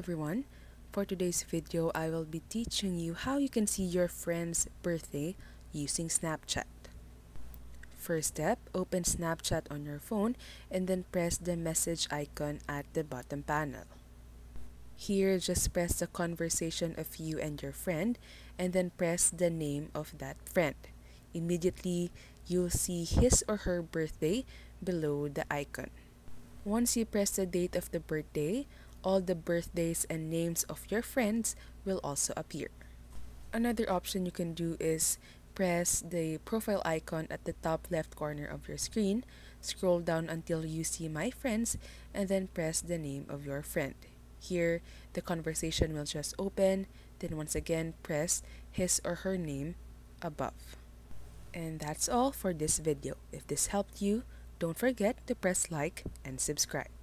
everyone. For today's video, I will be teaching you how you can see your friend's birthday using Snapchat. First step, open Snapchat on your phone and then press the message icon at the bottom panel. Here, just press the conversation of you and your friend and then press the name of that friend. Immediately, you'll see his or her birthday below the icon. Once you press the date of the birthday, all the birthdays and names of your friends will also appear. Another option you can do is press the profile icon at the top left corner of your screen, scroll down until you see My Friends, and then press the name of your friend. Here, the conversation will just open, then once again press his or her name above. And that's all for this video. If this helped you, don't forget to press like and subscribe.